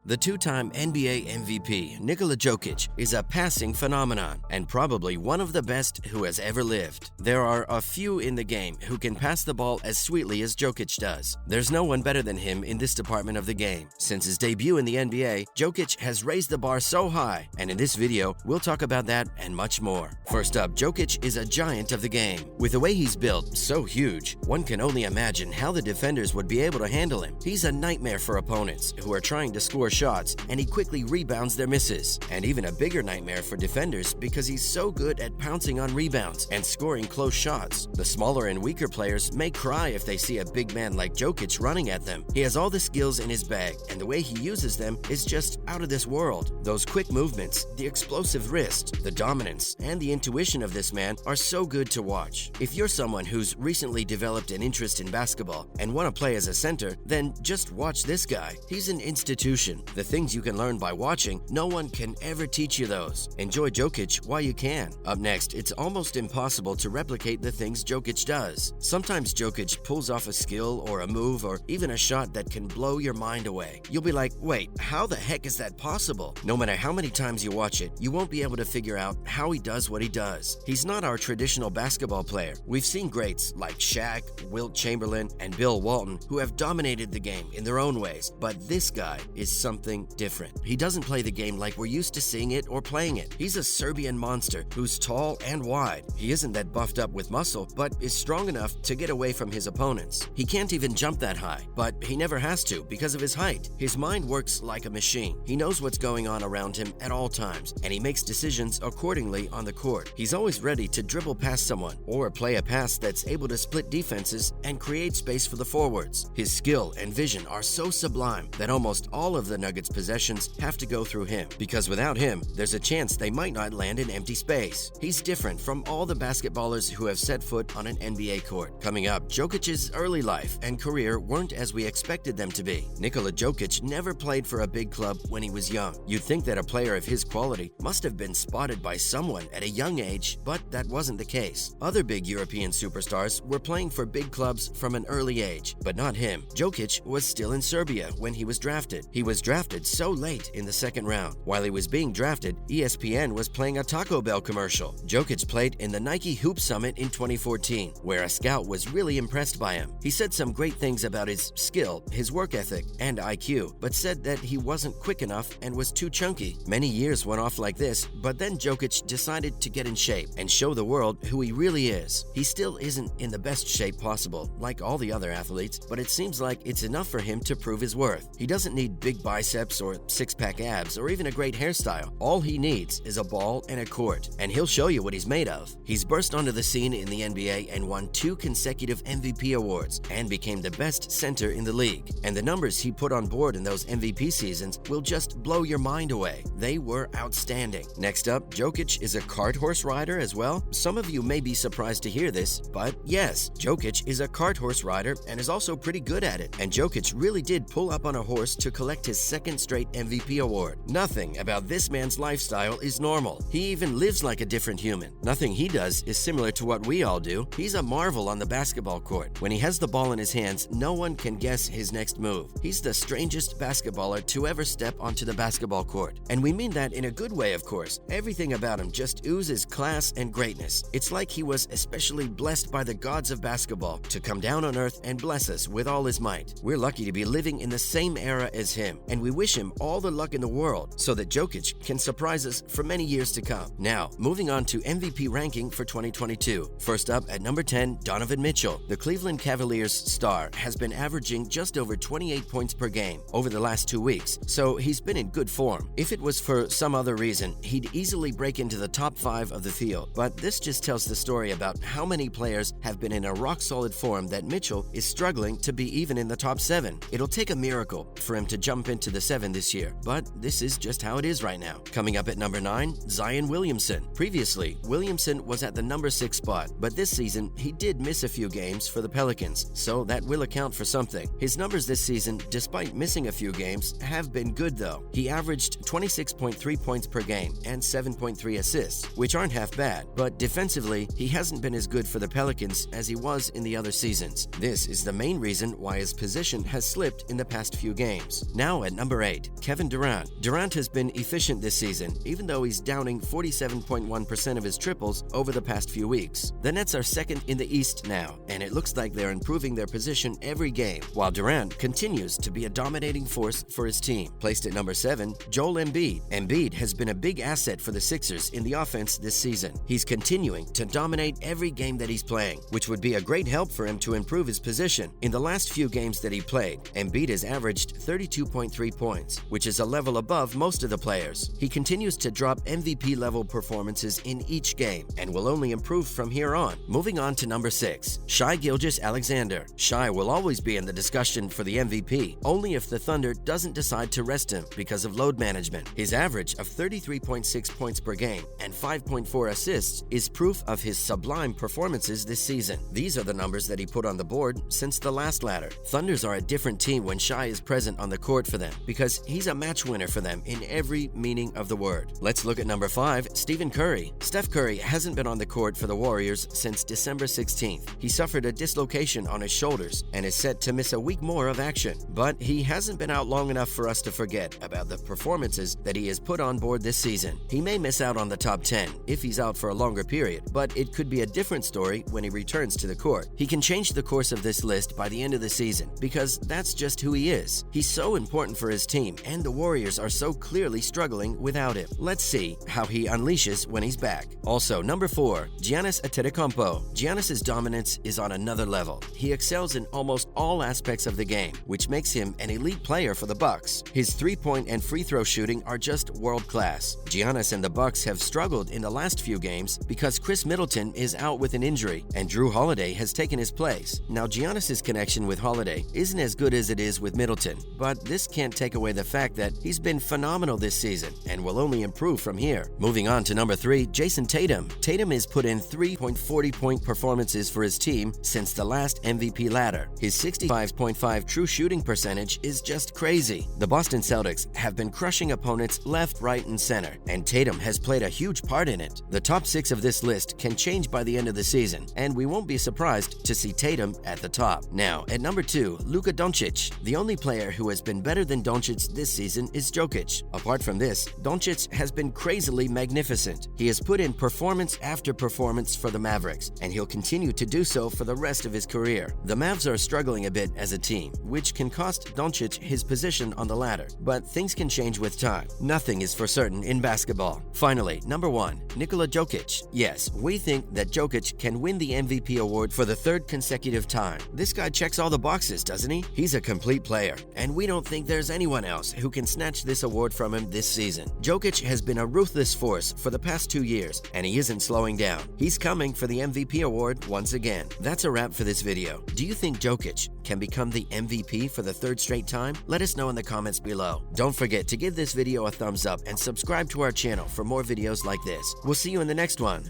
The two-time NBA MVP, Nikola Jokić, is a passing phenomenon and probably one of the best who has ever lived. There are a few in the game who can pass the ball as sweetly as Jokić does. There's no one better than him in this department of the game. Since his debut in the NBA, Jokić has raised the bar so high, and in this video, we'll talk about that and much more. First up, Jokić is a giant of the game. With the way he's built, so huge, one can only imagine how the defenders would be able to handle him. He's a nightmare for opponents who are trying to score shots, and he quickly rebounds their misses. And even a bigger nightmare for defenders because he's so good at pouncing on rebounds and scoring close shots. The smaller and weaker players may cry if they see a big man like Jokić running at them. He has all the skills in his bag, and the way he uses them is just out of this world. Those quick movements, the explosive wrist, the dominance, and the intuition of this man are so good to watch. If you're someone who's recently developed an interest in basketball and want to play as a center, then just watch this guy. He's an institution. The things you can learn by watching, no one can ever teach you those. Enjoy Jokić while you can. Up next, it's almost impossible to replicate the things Jokić does. Sometimes Jokić pulls off a skill or a move or even a shot that can blow your mind away. You'll be like, wait, how the heck is that possible? No matter how many times you watch it, you won't be able to figure out how he does what he does. He's not our traditional basketball player. We've seen greats like Shaq, Wilt Chamberlain, and Bill Walton who have dominated the game in their own ways, but this guy is something different. He doesn't play the game like we're used to seeing it or playing it. He's a Serbian monster who's tall and wide. He isn't that buffed up with muscle, but is strong enough to get away from his opponents. He can't even jump that high, but he never has to because of his height. His mind works like a machine. He knows what's going on around him at all times, and he makes decisions accordingly on the court. He's always ready to dribble past someone or play a pass that's able to split defenses and create space for the forwards. His skill and vision are so sublime that almost all of the Nuggets' possessions have to go through him, because without him, there's a chance they might not land in empty space. He's different from all the basketballers who have set foot on an NBA court. Coming up, Jokic's early life and career weren't as we expected them to be. Nikola Jokić never played for a big club when he was young. You'd think that a player of his quality must have been spotted by someone at a young age, but that wasn't the case. Other big European superstars were playing for big clubs from an early age, but not him. Jokić was still in Serbia when he was drafted. He was drafted so late in the second round. While he was being drafted, ESPN was playing a Taco Bell commercial. Jokić played in the Nike Hoop Summit in 2014, where a scout was really impressed by him. He said some great things about his skill, his work ethic, and IQ, but said that he wasn't quick enough and was too chunky. Many years went off like this, but then Jokić decided to get in shape and show the world who he really is. He still isn't in the best shape possible, like all the other athletes, but it seems like it's enough for him to prove his worth. He doesn't need big biceps or six-pack abs or even a great hairstyle. All he needs is a ball and a court, and he'll show you what he's made of. He's burst onto the scene in the NBA and won 2 consecutive MVP awards and became the best center in the league. And the numbers he put on board in those MVP seasons will just blow your mind away. They were outstanding. Next up, Jokić is a cart horse rider as well. Some of you may be surprised to hear this, but yes, Jokić is a cart horse rider and is also pretty good at it. And Jokić really did pull up on a horse to collect his second straight MVP award. Nothing about this man's lifestyle is normal. He even lives like a different human. Nothing he does is similar to what we all do. He's a marvel on the basketball court. When he has the ball in his hands, no one can guess his next move. He's the strangest basketballer to ever step onto the basketball court. And we mean that in a good way, of course. Everything about him just oozes class and greatness. It's like he was especially blessed by the gods of basketball to come down on earth and bless us with all his might. We're lucky to be living in the same era as him, and we wish him all the luck in the world so that Jokić can surprise us for many years to come. Now, moving on to MVP ranking for 2022. First up at number 10, Donovan Mitchell. The Cleveland Cavaliers star has been averaging just over 28 points per game over the last 2 weeks, so he's been in good form. If it was for some other reason, he'd easily break into the top 5 of the field, but this just tells the story about how many players have been in a rock-solid form that Mitchell is struggling to be even in the top 7. It'll take a miracle for him to jump into the 7 this year, but this is just how it is right now. Coming up at number 9, Zion Williamson. Previously, Williamson was at the number 6 spot, but this season he did miss a few games for the Pelicans, so that will account for something. His numbers this season, despite missing a few games, have been good though. He averaged 26 6.3 points per game and 7.3 assists, which aren't half bad, but defensively, he hasn't been as good for the Pelicans as he was in the other seasons. This is the main reason why his position has slipped in the past few games. Now at number 8, Kevin Durant. Durant has been efficient this season, even though he's downing 47.1% of his triples over the past few weeks. The Nets are second in the East now, and it looks like they're improving their position every game, while Durant continues to be a dominating force for his team. Placed at number 7, Joel Embiid. Embiid has been a big asset for the Sixers in the offense this season. He's continuing to dominate every game that he's playing, which would be a great help for him to improve his position. In the last few games that he played, Embiid has averaged 32.3 points, which is a level above most of the players. He continues to drop MVP-level performances in each game and will only improve from here on. Moving on to number 6, Shai Gilgeous-Alexander. Shai will always be in the discussion for the MVP, only if the Thunder doesn't decide to rest him because of load management. His average of 33.6 points per game and 5.4 assists is proof of his sublime performances this season. These are the numbers that he put on the board since the last ladder. Thunders are a different team when Shai is present on the court for them because he's a match winner for them in every meaning of the word. Let's look at number 5, Stephen Curry. Steph Curry hasn't been on the court for the Warriors since December 16th. He suffered a dislocation on his shoulders and is set to miss a week more of action. But he hasn't been out long enough for us to forget about the performances that he has put on board this season. He may miss out on the top 10 if he's out for a longer period, but it could be a different story when he returns to the court. He can change the course of this list by the end of the season because that's just who he is. He's so important for his team, and the Warriors are so clearly struggling without him. Let's see how he unleashes when he's back. Also, number 4, Giannis Antetokounmpo. Giannis's dominance is on another level. He excels in almost all aspects of the game, which makes him an elite player for the Bucks. His three-point and free throw shooting are just world-class. Giannis and the Bucks have struggled in the last few games because Chris Middleton is out with an injury and Drew Holiday has taken his place. Now, Giannis's connection with Holiday isn't as good as it is with Middleton, but this can't take away the fact that he's been phenomenal this season and will only improve from here. Moving on to number 3, Jason Tatum. Tatum has put in 3.40-point performances for his team since the last MVP ladder. His 65.5 true shooting percentage is just crazy. The Boston Celtics have been crushing opponents left, right, and center, and Tatum has played a huge part in it. The top 6 of this list can change by the end of the season, and we won't be surprised to see Tatum at the top. Now, at number 2, Luka Doncic. The only player who has been better than Doncic this season is Jokić. Apart from this, Doncic has been crazily magnificent. He has put in performance after performance for the Mavericks, and he'll continue to do so for the rest of his career. The Mavs are struggling a bit as a team, which can cost Doncic his position on the ladder, but things can change with time. Nothing is for certain in basketball. Finally, number 1, Nikola Jokić. Yes, we think that Jokić can win the MVP award for the 3rd consecutive time. This guy checks all the boxes, doesn't he? He's a complete player, and we don't think there's anyone else who can snatch this award from him this season. Jokić has been a ruthless force for the past 2 years, and he isn't slowing down. He's coming for the MVP award once again. That's a wrap for this video. Do you think Jokić can become the MVP for the 3rd straight time? Let us know in the comments below. Don't forget to give this video a thumbs up and subscribe to our channel for more videos like this. We'll see you in the next one.